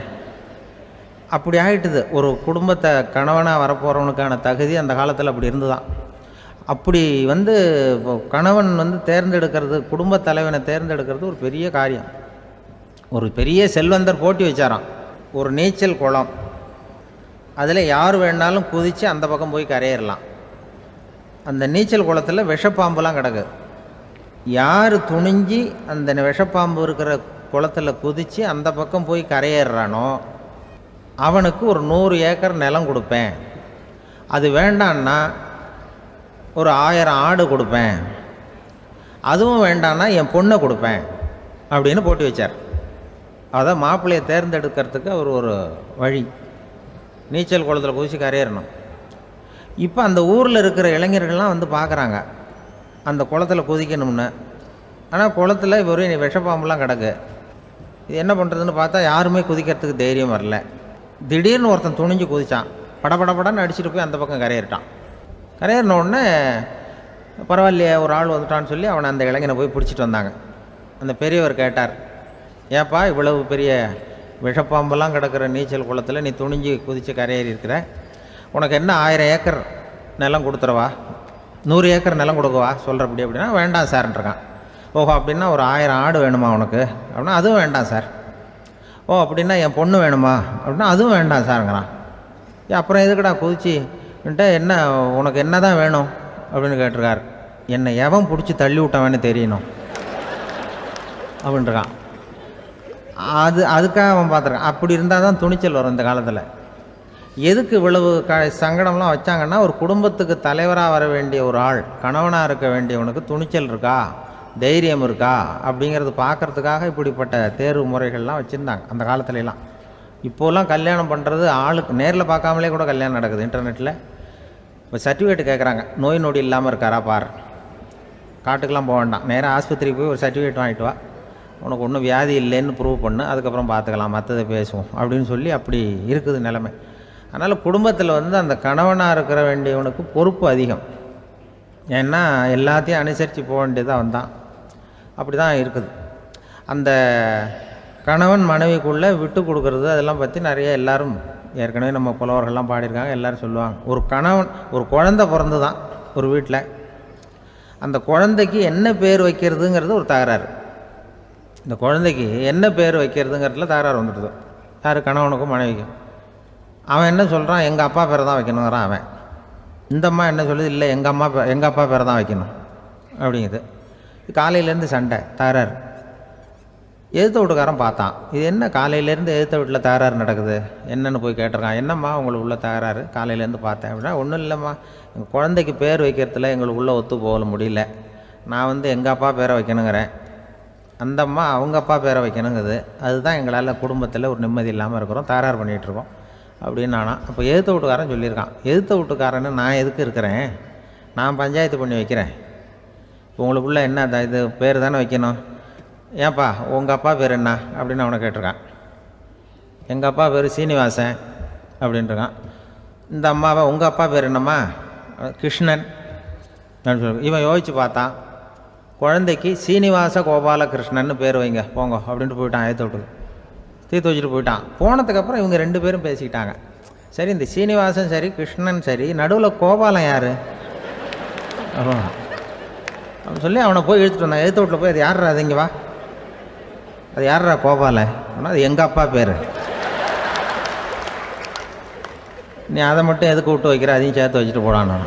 அப்படி ஆகிட்டுது. ஒரு குடும்பத்தை கணவனாக வரப்போகிறவனுக்கான தகுதி அந்த காலத்தில் அப்படி இருந்துதான். அப்படி கணவன் தேர்ந்தெடுக்கிறது, குடும்ப தலைவனை தேர்ந்தெடுக்கிறது ஒரு பெரிய காரியம். ஒரு பெரிய செல்வந்தர் போட்டி வச்சாராம். ஒரு நீச்சல் குளம், அதில் யார் வேணாலும் குதித்து அந்த பக்கம் போய் கரையேறலாம். அந்த நீச்சல் குளத்தில் விஷப்பாம்புலாம் கிடக்கு. யார் துணிஞ்சி அந்த விஷப்பாம்பு இருக்கிற குளத்தில் குதித்து அந்த பக்கம் போய் கரையேறானோ அவனுக்கு ஒரு 100 ஏக்கர் நிலம் கொடுப்பேன். அது வேண்டான்னா ஒரு 1000 ஆடு கொடுப்பேன். அதுவும் வேண்டான்னா என் பொண்ணை கொடுப்பேன் அப்படின்னு போட்டி வச்சார். அதான் மாப்பிள்ளையை தேர்ந்தெடுக்கிறதுக்கு அவர் ஒரு வழி, நீச்சல் குளத்தில் குதித்து கரையேறணும். இப்போ அந்த ஊரில் இருக்கிற இளைஞர்கள்லாம் பார்க்குறாங்க அந்த குளத்தில் குதிக்கணும்னு. ஆனால் குளத்தில் ஒரு விஷப்பாம்புலாம் கிடக்கு. இது என்ன பண்ணுறதுன்னு பார்த்தா யாருமே குதிக்கிறதுக்கு தைரியம் வரல. திடீர்னு ஒருத்தன் துணிஞ்சு குதித்தான். படபடன்னு அடிச்சுட்டு போய் அந்த பக்கம் கரையேறிட்டான். கரையேறின உடனே பரவாயில்லையே ஒரு ஆள் வந்துட்டான்னு சொல்லி அவனை அந்த இளைஞனை போய் பிடிச்சிட்டு வந்தாங்க. அந்த பெரியவர் கேட்டார், ஏப்பா இவ்வளவு பெரிய விஷப்பாம்பெல்லாம் கிடக்கிற நீச்சல் குளத்தில் நீ துணிஞ்சு குதித்து கரையேறி இருக்கிற, உனக்கு என்ன 1000 ஏக்கர் நிலம் கொடுத்துறவா, 100 ஏக்கர் நிலம் கொடுக்கவா சொல்கிறப்படி அப்படின்னா, வேண்டாம் சார்ன்றான். ஓஹோ அப்படின்னா ஒரு 1000 ஆடு வேணுமா உனக்கு அப்படின்னா, அதுவும் வேண்டாம் சார். ஓ அப்படின்னா என் பொண்ணு வேணுமா அப்படின்னா, அதுவும் வேண்டாம் சாருங்கிறான். அப்புறம் எதுக்குடா குதிச்சுன்ட்டு, என்ன உனக்கு என்ன தான் வேணும் அப்படின்னு கேட்டிருக்கார். என்னை எவன் பிடிச்சி தள்ளி விட்டவன்னு தெரியணும் அப்படின்றான். அதுக்காக அவன் பார்த்துருக்கான். அப்படி இருந்தால் தான் துணிச்சல் வரும் இந்த காலத்தில். எதுக்கு இவ்வளவு சங்கடம்லாம் வச்சாங்கன்னா, ஒரு குடும்பத்துக்கு தலைவராக வர வேண்டிய ஒரு ஆள், கணவனாக இருக்க வேண்டியவனுக்கு துணிச்சல் இருக்கா, தைரியம் இருக்கா அப்படிங்கிறது பார்க்குறதுக்காக இப்படிப்பட்ட தேர்வு முறைகள்லாம் வச்சுருந்தாங்க அந்த காலத்துலலாம். இப்போலாம் கல்யாணம் பண்ணுறது ஆளுக்கு நேரில் பார்க்காமலே கூட கல்யாணம் நடக்குது இன்டர்நெட்டில். இப்போ சர்டிஃபிகேட் கேட்குறாங்க, நோய் நொடி இல்லாமல் இருக்காரா பார். காட்டுக்கெலாம் போக வேண்டாம், நேராக ஆஸ்பத்திரிக்கு போய் ஒரு சர்டிஃபிகேட் வாங்கிட்டு வா, உனக்கு ஒன்றும் வியாதி இல்லைன்னு ப்ரூவ் பண்ணு, அதுக்கப்புறம் பார்த்துக்கலாம், மற்றதை பேசுவோம் அப்படின்னு சொல்லி அப்படி இருக்குது நிலைமை. அதனால் குடும்பத்தில் அந்த கணவனாக இருக்கிற வேண்டியவனுக்கு பொறுப்பு அதிகம். ஏன்னா எல்லாத்தையும் அனுசரித்து போக வேண்டியதாக வந்தான். அப்படி தான் இருக்குது. அந்த கணவன் மனைவிக்குள்ளே விட்டு கொடுக்கறது அதெல்லாம் பற்றி நிறைய எல்லாரும் ஏற்கனவே நம்ம புலவர்கள்லாம் பாடியிருக்காங்க. எல்லோரும் சொல்லுவாங்க, ஒரு கணவன் ஒரு குழந்தை பிறந்து தான் ஒரு வீட்டில், அந்த குழந்தைக்கு என்ன பேர் வைக்கிறதுங்கிறது ஒரு தகராறு. இந்த குழந்தைக்கு என்ன பேர் வைக்கிறதுங்கிறதுல தகராறு வந்துடுது. யார்? கணவனுக்கும் மனைவிக்கும். அவன் என்ன சொல்கிறான், எங்கள் அப்பா பேரை தான் வைக்கணுங்கிறான் அவன். இந்த அம்மா என்ன சொல்லுது, இல்லை எங்கள் அப்பா பேரை தான் வைக்கணும் அப்படிங்குது. காலையிலேருந்து சண்டை, தகராறு. எதிர்த்த வீட்டுக்காரன் பார்த்தான், இது என்ன காலையிலேருந்து எதிர்த்த வீட்டில் தகராறு நடக்குது, என்னென்னு போய் கேட்டிருக்கான். என்னம்மா உங்களுக்கு உள்ள தகராறு, காலையிலேருந்து பார்த்தேன் அப்படின்னா, ஒன்றும் இல்லைம்மா, எங்கள் குழந்தைக்கு பேர் வைக்கிறதுல எங்களுக்கு உள்ளே ஒத்து போக முடியல, நான் எங்கள் அப்பா பேரை வைக்கணுங்கிறேன், அந்த அம்மா அவங்க அப்பா பேரை வைக்கணுங்குது, அதுதான் எங்களால் குடும்பத்தில் ஒரு நிம்மதி இல்லாமல் இருக்கிறோம், தகராறு பண்ணிகிட்ருக்கோம் அப்படின்னு நானா. அப்போ எதிர்த்த வீட்டுக்காரன் சொல்லியிருக்கான், எதிர்த்த வீட்டுக்காரன்னு நான் எதுக்கு இருக்கிறேன், நான் பஞ்சாயத்து பண்ணி வைக்கிறேன், உங்களுக்குள்ளே என்ன இது பேர் தானே வைக்கணும், ஏன்ப்பா உங்கள் அப்பா பேர் என்ன அப்படின்னு அவனை கேட்டிருக்கான். எங்கள் அப்பா பேர் சீனிவாசன் அப்படின்ட்டுருக்கான். இந்த அம்மாவை உங்கள் அப்பா பேர் என்னம்மா, கிருஷ்ணன் அப்படின்னு சொல்லி இவன் யோசித்து பார்த்தான். குழந்தைக்கு சீனிவாச கோபாலகிருஷ்ணன்னு பேர் வைங்க போங்க அப்படின்ட்டு போயிட்டான். ஏற்ற விட்டு தீர்த்து வச்சுட்டு போயிட்டான். போனதுக்கப்புறம் இவங்க 2 பேரும் பேசிக்கிட்டாங்க. சரி, இந்த சீனிவாசன் சரி, கிருஷ்ணன் சரி, நடுவில் கோபாலம் யார் அப்படின்னு சொல்லி அவனை போய் இழுத்துட்டு வந்தான். எழுத்து வீட்டில் போய், அது யார்ரா, அது இங்கே வா, அது யார்ரா கோபாலை அப்படின்னா, அது எங்கள் அப்பா பேர், நீ அதை மட்டும் எதுக்கு விட்டு வைக்கிற, அதையும் சேர்த்து வச்சுட்டு போடான்னு.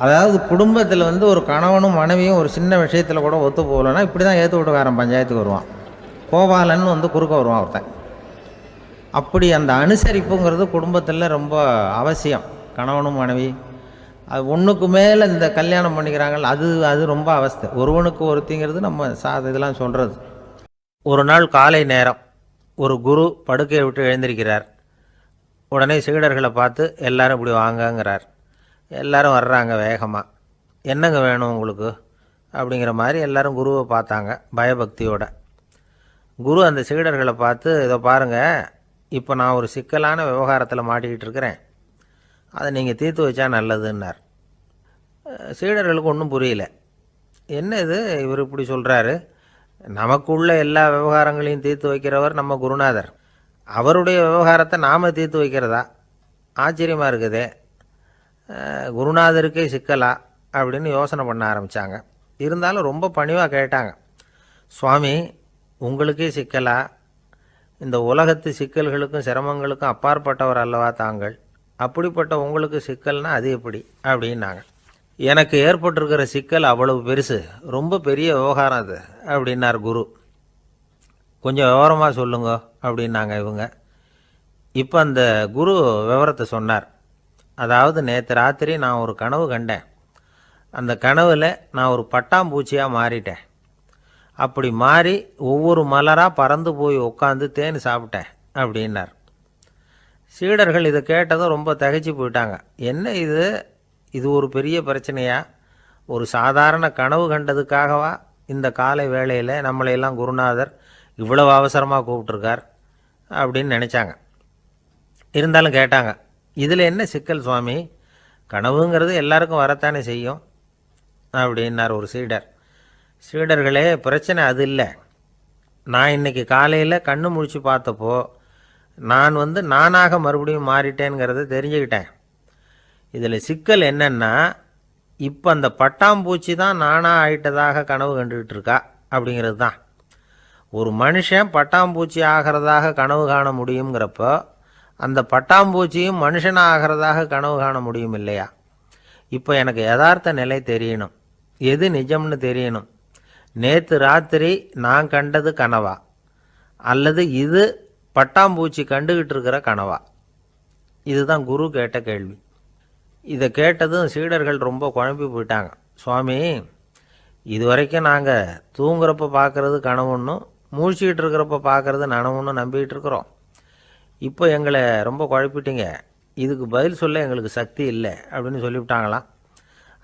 அதாவது குடும்பத்தில் வந்து ஒரு கணவனும் மனைவியும் ஒரு சின்ன விஷயத்தில் கூட ஒத்து போகலைன்னா இப்படி தான் ஏற்று விட்டுக்காரன் பஞ்சாயத்துக்கு வருவான். கோபாலன் வந்து குறுக்க வருவான் ஒருத்தன். அப்படி அந்த அனுசரிப்புங்கிறது குடும்பத்தில் ரொம்ப அவசியம். கணவனும் மனைவி அது ஒன்றுக்கு மேலே இந்த கல்யாணம் பண்ணிக்கிறாங்கள், அது ரொம்ப அவஸ்தை. ஒருவனுக்கு ஒருத்திங்கிறது நம்ம இதெல்லாம் சொல்கிறது. ஒரு நாள் காலை நேரம் ஒரு குரு படுக்கையை விட்டு எழுந்திருக்கிறார். உடனே சீடர்களை பார்த்து எல்லாரும் இப்படி வாங்கங்கிறார். எல்லாரும் வர்றாங்க வேகமாக. என்னங்க வேணும் உங்களுக்கு அப்படிங்கிற மாதிரி எல்லாரும் குருவை பார்த்தாங்க பயபக்தியோட. குரு அந்த சீடர்களை பார்த்து, இதை பாருங்கள், இப்போ நான் ஒரு சிக்கலான விவகாரத்தில் மாட்டிக்கிட்டு இருக்கிறேன், அதை நீங்கள் தீர்த்து வச்சா நல்லதுன்னார். சீடர்களுக்கு ஒன்றும் புரியல. என்ன இது இவர் இப்படி சொல்கிறாரு? நமக்குள்ள எல்லா விவகாரங்களையும் தீர்த்து வைக்கிறவர் நம்ம குருநாதர், அவருடைய விவகாரத்தை நாம் தீர்த்து வைக்கிறதா? ஆச்சரியமாக இருக்குதே, குருநாதருக்கே சிக்கலா அப்படின்னு யோசனை பண்ண ஆரம்பித்தாங்க. இருந்தாலும் ரொம்ப பணிவாக கேட்டாங்க, சுவாமி உங்களுக்கே சிக்கலா? இந்த உலகத்து சிக்கல்களுக்கும் சிரமங்களுக்கும் அப்பாற்பட்டவர் அல்லவா தாங்கள், அப்படிப்பட்ட உங்களுக்கு சிக்கல்னா அது எப்படி அப்படின்னாங்க. எனக்கு ஏற்பட்டிருக்கிற சிக்கல் அவ்வளவு பெருசு, ரொம்ப பெரிய விவகாரம் அது அப்படின்னார் குரு. கொஞ்சம் விவரமாக சொல்லுங்க அப்படின்னாங்க இவங்க. இப்போ அந்த குரு விவரத்தை சொன்னார். அதாவது நேற்று ராத்திரி நான் ஒரு கனவு கண்டேன். அந்த கனவில் நான் ஒரு பட்டாம்பூச்சியாக மாறிட்டேன். அப்படி மாறி ஒவ்வொரு மலராக பறந்து போய் உட்காந்து தேன் சாப்பிட்டேன் அப்படின்னார். சீடர்கள் இதை கேட்டதும் ரொம்ப திகைச்சு போயிட்டாங்க. என்ன இது ஒரு பெரிய பிரச்சனையா? ஒரு சாதாரண கனவு கண்டதுக்காகவா இந்த காலை வேளையில் நம்மளையெல்லாம் குருநாதர் இவ்வளவு அவசரமாக கூப்பிட்ருக்கார் அப்படின்னு நினச்சாங்க. இருந்தாலும் கேட்டாங்க, இதில் என்ன சிக்கல் சுவாமி? கனவுங்கிறது எல்லாருக்கும் வரத்தானே செய்யும் அப்படின்னார் ஒரு சீடர். சீடர்களே, பிரச்சனை அது இல்லை. நான் இன்றைக்கி காலையில் கண்ணு முழிச்சு பார்த்தப்போ நான் நானாக மறுபடியும் மாறிட்டேங்கிறத தெரிஞ்சுக்கிட்டேன். இதில் சிக்கல் என்னென்னா, இப்போ அந்த பட்டாம்பூச்சி தான் நானாக ஆயிட்டதாக கனவு கண்டுகிட்டு இருக்கா அப்படிங்கிறது தான். ஒரு மனுஷன் பட்டாம்பூச்சி ஆகிறதாக கனவு காண முடியுங்கிறப்போ அந்த பட்டாம்பூச்சியும் மனுஷனாக ஆகிறதாக கனவு காண முடியும் இல்லையா? இப்போ எனக்கு யதார்த்த நிலை தெரியணும், எது நிஜம்னு தெரியணும். நேற்று ராத்திரி நான் கண்டது கனவா, அல்லது இது பட்டாம்பூச்சி கண்டுகிட்டு இருக்கிற கனவா? இதுதான் குரு கேட்ட கேள்வி. இதை கேட்டதும் சீடர்கள் ரொம்ப குழம்பி போயிட்டாங்க. சுவாமி, இது வரைக்கும் நாங்கள் தூங்குறப்ப பார்க்குறது கனவுன்னும் மூழ்கிட்டு இருக்கிறப்ப பார்க்குறது நனவுன்னு நம்பிக்கிட்டு இருக்கிறோம். இப்போ எங்களை ரொம்ப குழப்பிட்டீங்க, இதுக்கு பதில் சொல்ல எங்களுக்கு சக்தி இல்லை அப்படின்னு சொல்லிவிட்டாங்களாம்.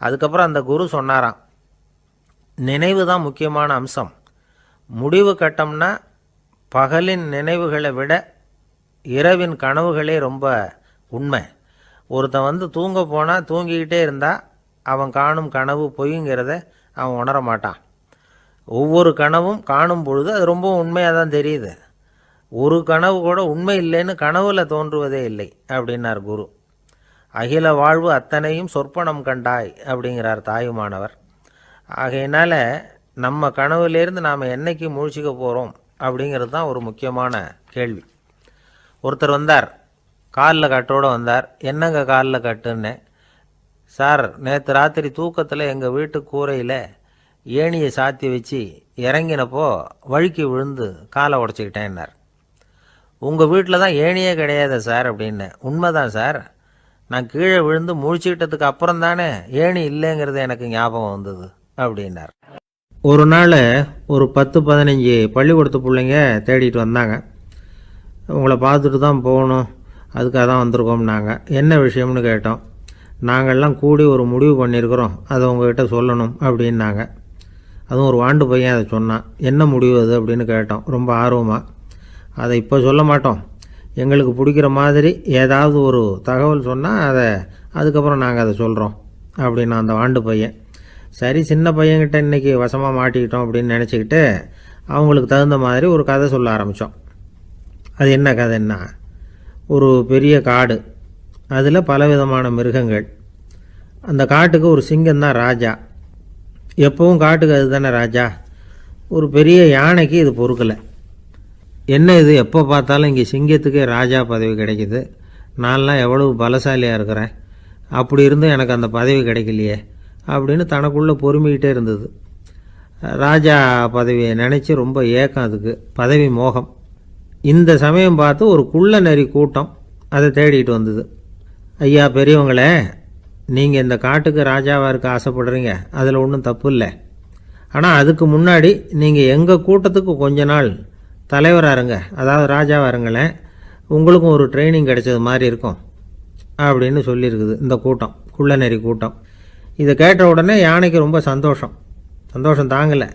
அதுக்கப்புறம் அந்த குரு சொன்னாராம், நினைவு தான் முக்கியமான அம்சம். முடிவு கட்டம்னா பகலின் நினைவுகளை விட இரவின் கனவுகளே ரொம்ப உண்மை. ஒருத்தன் தூங்க போனால் தூங்கிக்கிட்டே இருந்தால் அவன் காணும் கனவு பொய்ங்கிறத அவன் உணர மாட்டான். ஒவ்வொரு கனவும் காணும் பொழுது அது ரொம்ப உண்மையாக தான் தெரியுது. ஒரு கனவு கூட உண்மை இல்லைன்னு கனவுல தோன்றுவதே இல்லை அப்படின்னார் குரு. அகில வாழ்வு அத்தனையும் சொற்பனம் கண்டாய் அப்படிங்கிறார் தாயுமானவர். ஆகையினால நம்ம கனவுலேருந்து நாம் என்னைக்கு முழிச்சிக்க போகிறோம் அப்படிங்கிறது தான் ஒரு முக்கியமான கேள்வி. ஒருத்தர் வந்தார், காலில் கட்டோடு வந்தார். என்னங்க காலில் கட்டுன்னு? சார், நேற்று ராத்திரி தூக்கத்தில் எங்கள் வீட்டு கூரையில் ஏணியை சாத்தி வச்சு இறங்கினப்போ வழுக்கி விழுந்து காலை உடச்சிக்கிட்டேன்னார். உங்கள் வீட்டில் தான் ஏணியே கிடையாது சார் அப்படின்னு. உண்மைதான் சார், நான் கீழே விழுந்து முழிச்சுக்கிட்டதுக்கு அப்புறம் தானே ஏணி இல்லைங்கிறது எனக்கு ஞாபகம் வந்தது அப்படின்னார். ஒரு நாள் ஒரு 10-15 பள்ளிக்கூடத்து பிள்ளைங்க தேடிட்டு வந்தாங்க. உங்களை பார்த்துட்டு தான் போகணும், அதுக்காக தான் வந்திருக்கோம்னாங்க. என்ன விஷயம்னு கேட்டோம். நாங்கள்லாம் கூடி ஒரு முடிவு பண்ணியிருக்கிறோம், அதை உங்கள்கிட்ட சொல்லணும் அப்படின்னாங்க. அதுவும் ஒரு வாண்டு பையன் அதை சொன்னான். என்ன முடிவு அது அப்படின்னு கேட்டோம் ரொம்ப ஆர்வமாக. அதை இப்போ சொல்ல மாட்டோம், எங்களுக்கு பிடிக்கிற மாதிரி ஏதாவது ஒரு தகவல் சொன்னால் அதுக்கப்புறம் நாங்கள் அதை சொல்கிறோம் அப்படின்னா அந்த வாண்டு பையன். சரி, சின்ன பையன்கிட்ட இன்றைக்கி வசமாக மாட்டிக்கிட்டோம் அப்படின்னு நினச்சிக்கிட்டு அவங்களுக்கு தகுந்த மாதிரி ஒரு கதை சொல்ல ஆரம்பித்தோம். அது என்ன கதைன்னா, ஒரு பெரிய காடு, அதில் பலவிதமான மிருகங்கள். அந்த காட்டுக்கு ஒரு சிங்கம்தான் ராஜா. எப்பவும் காட்டுக்கு அது தானே ராஜா. ஒரு பெரிய யானைக்கு இது பொறுக்கலை. என்ன இது, எப்போ பார்த்தாலும் இங்கே சிங்கத்துக்கே ராஜா பதவி கிடைக்கிது, நான்லாம் எவ்வளவு பலசாலியாக இருக்கிறேன் அப்படி இருந்தும் எனக்கு அந்த பதவி கிடைக்கலையே அப்படின்னு தனக்குள்ளே பொறுமிக்கிட்டே இருந்தது. ராஜா பதவியை நினச்சி ரொம்ப ஏக்கம், அதுக்கு பதவி மோகம். இந்த சமயம் பார்த்து ஒரு குள்ள நரி கூட்டம் அதை தேடிட்டு வந்தது. ஐயா பெரியவங்களே, நீங்கள் இந்த காட்டுக்கு ராஜாவாக இருக்க ஆசைப்படுறீங்க, அதில் ஒன்றும் தப்பு இல்லை. ஆனால் அதுக்கு முன்னாடி நீங்கள் எங்கள் கூட்டத்துக்கு கொஞ்ச நாள் தலைவராக இருங்க, அதாவது ராஜாவாக இருங்களேன், உங்களுக்கும் ஒரு ட்ரைனிங் கிடைச்சது மாதிரி இருக்கும் அப்படின்னு சொல்லியிருக்குது இந்த கூட்டம், குள்ள நரி கூட்டம். இதை கேட்ட உடனே யானைக்கு ரொம்ப சந்தோஷம் தாங்கலை.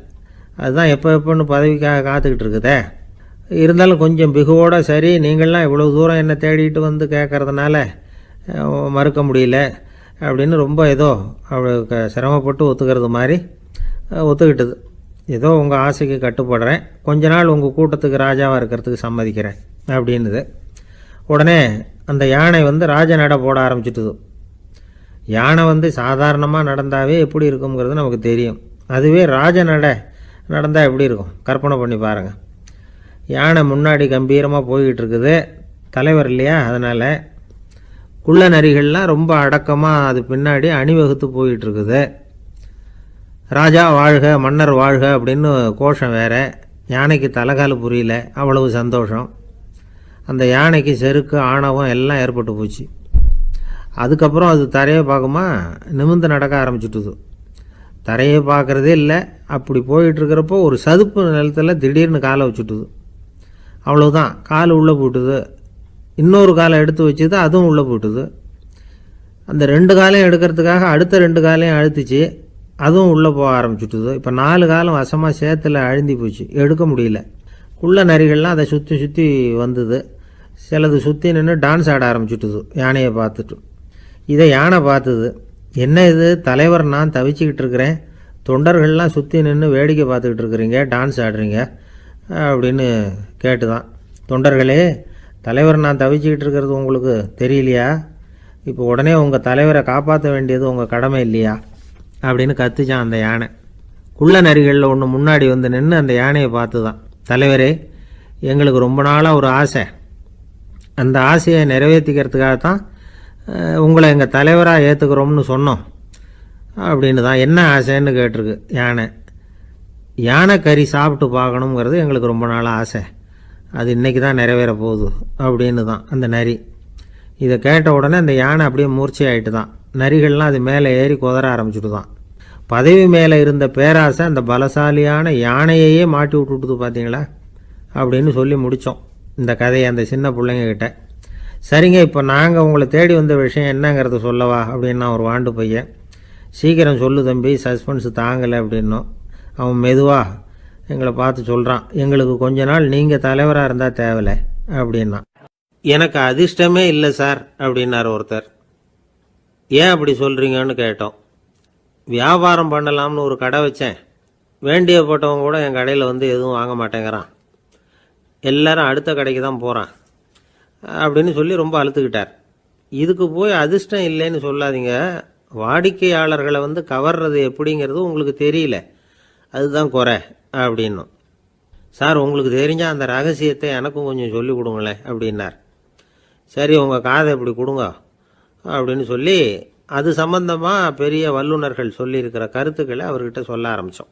அதுதான் எப்போன்னு பதவிக்காக காத்துக்கிட்டு இருக்குதே. இருந்தாலும் கொஞ்சம் பிகுவோட, சரி நீங்கள்லாம் இவ்வளோ தூரம் என்னை தேடிட்டு வந்து கேட்கறதுனால மறுக்க முடியல அப்படின்னு ரொம்ப ஏதோ அவளுக்கு சிரமப்பட்டு ஒத்துக்கிறது மாதிரி ஒத்துக்கிட்டது. ஏதோ உங்கள் ஆசைக்கு கட்டுப்படுறேன், கொஞ்ச நாள் உங்கள் கூட்டத்துக்கு ராஜாவாக இருக்கிறதுக்கு சம்மதிக்கிறேன் அப்படின்னுது. உடனே அந்த யானை ராஜ நட போட ஆரம்பிச்சிட்டுது. யானை சாதாரணமாக நடந்தாவே எப்படி இருக்குங்கிறது நமக்கு தெரியும். அதுவே ராஜ நடந்தால் எப்படி இருக்கும் கற்பனை பண்ணி பாருங்கள். யானை முன்னாடி கம்பீரமாக போய்கிட்டு இருக்குது, தலைவர் இல்லையா, அதனால் குள்ள நரிகள்லாம் ரொம்ப அடக்கமாக அது பின்னாடி அணிவகுத்து போயிட்டுருக்குது. ராஜா வாழ்க, மன்னர் வாழ்க அப்படின்னு கோஷம் வேற. யானைக்கு தலைகால் புரியல, அவ்வளவு சந்தோஷம். அந்த யானைக்கு செருக்கு, ஆணவம் எல்லாம் ஏற்பட்டு போச்சு. அதுக்கப்புறம் அது தரையை பார்க்குமா, நிமிர்ந்து நடக்க ஆரம்பிச்சுட்டுது. தரையை பார்க்குறதே இல்லை. அப்படி போயிட்டுருக்கிறப்போ ஒரு சதுப்பு நிலத்தில் திடீர்னு காலை வச்சுட்டுது. அவ்வளோதான், கால் உள்ளே போட்டுது. இன்னொரு காலை எடுத்து வச்சுது, அதுவும் உள்ளே போட்டுது. அந்த 2 காலையும் எடுக்கிறதுக்காக அடுத்த 2 காலையும் அழுத்துச்சு, அதுவும் உள்ளே போக ஆரம்பிச்சுட்டுது. இப்போ 4 காலம் வசமாக சேத்துல அழுந்தி போச்சு, எடுக்க முடியல. குள்ள நரிகள்லாம் அதை சுற்றி சுற்றி வந்தது. சிலது சுற்றி நின்று டான்ஸ் ஆட ஆரம்பிச்சுட்டுது யானையை பார்த்துட்டு. இதை யானை பார்த்தது. என்ன இது தலைவர், நான் தவிச்சிக்கிட்டு இருக்கிறேன், தொண்டர்கள்லாம் சுற்றி நின்று வேடிக்கை பார்த்துக்கிட்டு இருக்கிறீங்க, டான்ஸ் ஆடுறீங்க அப்படின்னு கேட்டுதான். தொண்டர்களே, தலைவர் நான் தவிச்சிக்கிட்டு இருக்கிறது உங்களுக்கு தெரியலையா? இப்போ உடனே உங்கள் தலைவரை காப்பாற்ற வேண்டியது உங்கள் கடமை இல்லையா அப்படின்னு கத்துச்சான் அந்த யானை. குள்ள நரிகளில் ஒன்று முன்னாடி நின்று அந்த யானையை பார்த்து தான், தலைவரே எங்களுக்கு ரொம்ப நாளாக ஒரு ஆசை, அந்த ஆசையை நிறைவேற்றிக்கிறதுக்காகத்தான் உங்களை எங்கள் தலைவராக ஏற்றுக்கிறோம்னு சொன்னோம் அப்படின்னு தான். என்ன ஆசைன்னு கேட்டிருக்கு யானை. யானை கறி சாப்பிட்டு பார்க்கணுங்கிறது எங்களுக்கு ரொம்ப நாளாக ஆசை, அது இன்றைக்கி தான் நிறைவேற போகுது அப்படின்னு தான் அந்த நரி. இதை கேட்ட உடனே அந்த யானை அப்படியே மூர்ச்சி ஆகிட்டு தான். நரிகள்லாம் அது மேலே ஏறி குதற ஆரம்பிச்சுட்டு தான். பதவி மேலே இருந்த பேராசை அந்த பலசாலியான யானையையே மாட்டி விட்டுட்டுது பார்த்தீங்களா அப்படின்னு சொல்லி முடித்தோம் இந்த கதையை அந்த சின்ன பிள்ளைங்கக்கிட்ட. சரிங்க, இப்போ நாங்கள் உங்களை தேடி வந்த விஷயம் என்னங்கிறத சொல்லவா அப்படின்னா ஒரு வாண்டு பையன். சீக்கிரம் சொல்லு தம்பி, சஸ்பென்ஸ் தாங்கலை அப்படின்னோம். அவன் மெதுவாக எங்களை பார்த்து சொல்கிறான், எங்களுக்கு கொஞ்ச நாள் நீங்கள் தலைவராக இருந்தால் தேவலை அப்படின்னா. எனக்கு அதிர்ஷ்டமே இல்லை சார் அப்படின்னார் ஒருத்தர். ஏன் அப்படி சொல்கிறீங்கன்னு கேட்டோம். வியாபாரம் பண்ணலாம்னு ஒரு கடை வச்சேன், வேண்டியப்பட்டவங்க கூட என் கடையில் எதுவும் வாங்க மாட்டேங்கிறான், எல்லாரும் அடுத்த கடைக்கு தான் போகிறான் அப்படின்னு சொல்லி ரொம்ப அழுத்துக்கிட்டார். இதுக்கு போய் அதிர்ஷ்டம் இல்லைன்னு சொல்லாதீங்க, வாடிக்கையாளர்களை கவர்றது எப்படிங்கிறது உங்களுக்கு தெரியல, அதுதான் குறை அப்படின்னும். சார் உங்களுக்கு தெரிஞ்சால் அந்த ரகசியத்தை எனக்கும் கொஞ்சம் சொல்லி கொடுங்களேன் அப்படின்னார். சரி உங்கள் காதை இப்படி கொடுங்க அப்படின்னு சொல்லி அது சம்பந்தமாக பெரிய வல்லுநர்கள் சொல்லியிருக்கிற கருத்துக்களை அவர்கிட்ட சொல்ல ஆரம்பித்தோம்.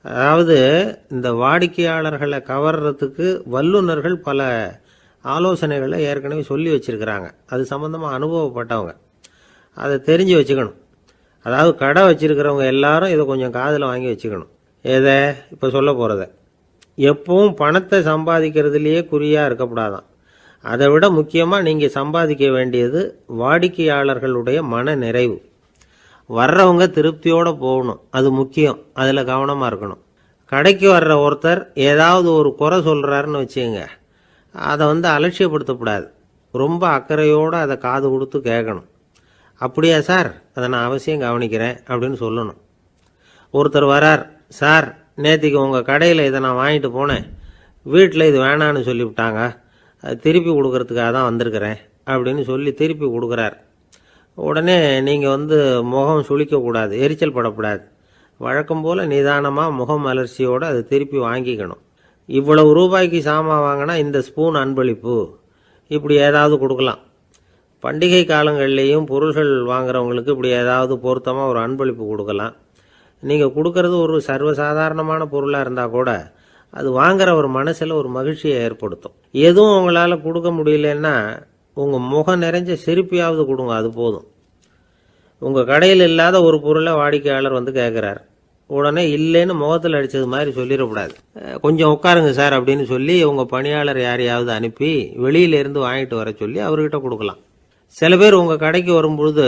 அதாவது இந்த வாடிக்கையாளர்களை கவர்றதுக்கு வல்லுநர்கள் பல ஆலோசனைகளை ஏற்கனவே சொல்லி வச்சுருக்கிறாங்க, அது சம்பந்தமாக அனுபவப்பட்டவங்க, அதை தெரிஞ்சு வச்சுக்கணும். அதாவது கடை வச்சுருக்கிறவங்க எல்லாரும் இதை கொஞ்சம் காதில் வாங்கி வச்சுக்கணும். எதை இப்போ சொல்ல போகிறத, எப்பவும் பணத்தை சம்பாதிக்கிறதுலையே குறியாக இருக்கக்கூடாதான். அதை விட முக்கியமாக நீங்கள் சம்பாதிக்க வேண்டியது வாடிக்கையாளர்களுடைய மன நிறைவு. வர்றவங்க திருப்தியோடு போகணும், அது முக்கியம், அதில் கவனமாக இருக்கணும். கடைக்கு வர்ற ஒருத்தர் ஏதாவது ஒரு குறை சொல்கிறாருன்னு வச்சுக்கோங்க, அதை அலட்சியப்படுத்தக்கூடாது, ரொம்ப அக்கறையோடு அதை காது கொடுத்து கேட்கணும். அப்படியா சார், அதை நான் அவசியம் கவனிக்கிறேன் அப்படின்னு சொல்லணும். ஒருத்தர் வரார், சார் நேற்றுக்கு உங்கள் கடையில் இதை நான் வாங்கிட்டு போனேன், வீட்டில் இது வேணான்னு சொல்லிவிட்டாங்க, அது திருப்பி கொடுக்கறதுக்காக தான் வந்திருக்கிறேன் அப்படின்னு சொல்லி திருப்பி கொடுக்குறார். உடனே நீங்கள் முகம் சுளிக்கக்கூடாது, எரிச்சல் படக்கூடாது, வழக்கம் போல் நிதானமாக முகம் அலர்ச்சியோடு அதை திருப்பி வாங்கிக்கணும். இவ்வளவு ரூபாய்க்கு சாமான் வாங்கினா இந்த ஸ்பூன் அன்பளிப்பு, இப்படி ஏதாவது கொடுக்கலாம். பண்டிகை காலங்கள்லேயும் பொருள்கள் வாங்குறவங்களுக்கு இப்படி ஏதாவது பொருத்தமாக ஒரு அன்பளிப்பு கொடுக்கலாம். நீங்கள் கொடுக்கறது ஒரு சர்வசாதாரணமான பொருளாக இருந்தால் கூட அது வாங்குற ஒரு மனசில் ஒரு மகிழ்ச்சியை ஏற்படுத்தும். எதுவும் உங்களால் கொடுக்க முடியலன்னா உங்கள் முகம் நிறைஞ்ச சிரிப்பையாவது கொடுங்க, அது போதும். உங்கள் கடையில் இல்லாத ஒரு பொருளை வாடிக்கையாளர் வந்து கேட்குறார், உடனே இல்லைன்னு முகத்தில் அடித்தது மாதிரி சொல்லிடக்கூடாது. கொஞ்சம் உட்காருங்க சார் அப்படின்னு சொல்லி உங்கள் பணியாளர் யாரையாவது அனுப்பி வெளியிலேருந்து வாங்கிட்டு வர சொல்லி அவர்கிட்ட கொடுக்கலாம். சில பேர் உங்கள் கடைக்கு வரும்பொழுது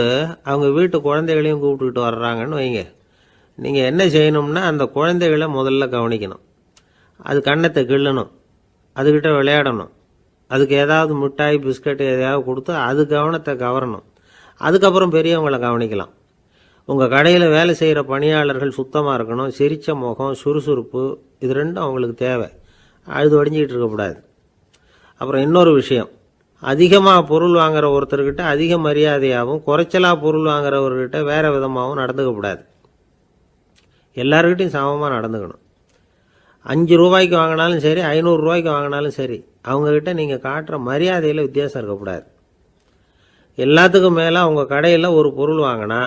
அவங்க வீட்டு குழந்தைகளையும் கூப்பிட்டுக்கிட்டு வர்றாங்கன்னு வைங்க. நீங்கள் என்ன செய்யணும்னா அந்த குழந்தைகளை முதல்ல கவனிக்கணும். அது கன்னத்தை கிள்ளணும், அதுக்கிட்ட விளையாடணும், அதுக்கு ஏதாவது மிட்டாய் பிஸ்கட் எதையாவது கொடுத்து அது கவனத்தை கவரணும். அதுக்கப்புறம் பெரியவங்களை கவனிக்கலாம். உங்கள் கடையில் வேலை செய்கிற பணியாளர்கள் சுத்தமாக இருக்கணும், சிரித்த முகம், சுறுசுறுப்பு, இது ரெண்டும் அவங்களுக்கு தேவை. அழுது வடிஞ்சிக்கிட்டு இருக்கக்கூடாது. அப்புறம் இன்னொரு விஷயம், அதிகமாக பொருள் வாங்குற ஒருத்தர்கிட்ட அதிக மரியாதையாகவும் குறைச்சலாக பொருள் வாங்குறவர்கிட்ட வேறு விதமாகவும் நடந்துக்கக்கூடாது. எல்லாருக்கிட்டையும் சமமாக நடந்துக்கணும். 5 ரூபாய்க்கு வாங்கினாலும் சரி, 500 ரூபாய்க்கு வாங்கினாலும் சரி, அவங்கக்கிட்ட நீங்கள் காட்டுற மரியாதையில் வித்தியாசம் இருக்கக்கூடாது. எல்லாத்துக்கும் மேலே உங்கள் கடையில் ஒரு பொருள் வாங்கினா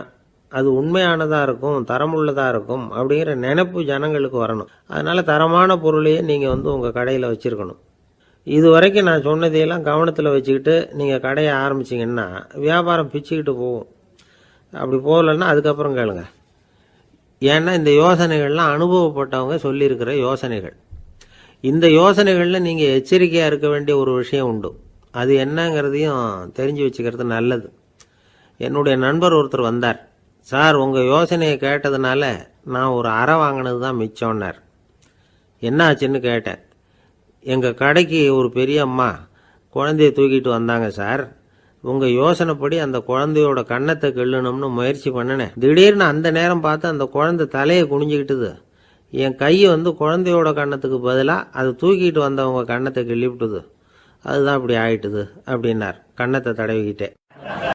அது உண்மையானதாக இருக்கும், தரமுள்ளதாக இருக்கும் அப்படிங்கிற நினைப்பு ஜனங்களுக்கு வரணும். அதனால் தரமான பொருளையே நீங்கள் உங்கள் கடையில் வச்சுருக்கணும். இது வரைக்கும் நான் சொன்னதையெல்லாம் கவனத்தில் வச்சுக்கிட்டு நீங்கள் கடையை ஆரம்பிச்சிங்கன்னா வியாபாரம் பிச்சுக்கிட்டு போகும். அப்படி போகலன்னா அதுக்கப்புறம் கேளுங்க. ஏன்னா இந்த யோசனைகள்லாம் அனுபவப்பட்டவங்க சொல்லியிருக்கிற யோசனைகள். இந்த யோசனைகளில் நீங்கள் எச்சரிக்கையாக இருக்க வேண்டிய ஒரு விஷயம் உண்டு. அது என்னங்கிறதையும் தெரிஞ்சு வச்சுக்கிறது நல்லது. என்னுடைய நண்பர் ஒருத்தர் வந்தார். சார், உங்கள் யோசனையை கேட்டதுனால நான் ஒரு அறை வாங்கினது தான் மிச்சம்னார். என்ன ஆச்சுன்னு கேட்டேன். எங்கள் கடைக்கு ஒரு பெரிய அம்மா குழந்தைய தூக்கிட்டு வந்தாங்க சார். உங்கள் யோசனைப்படி அந்த குழந்தையோட கன்னத்தை கிள்ளணும்னு முயற்சி பண்ணினேன். திடீர்னு அந்த நேரம் பார்த்து அந்த குழந்தை தலையை குனிஞ்சிக்கிட்டுது. என் கை குழந்தையோட கன்னத்துக்கு பதிலாக அதை தூக்கிட்டு வந்தவங்க கன்னத்தை கிள்ளி விட்டுது. அதுதான் இப்படி ஆயிட்டுது அப்படின்னார், கன்னத்தை தடவிக்கிட்டே.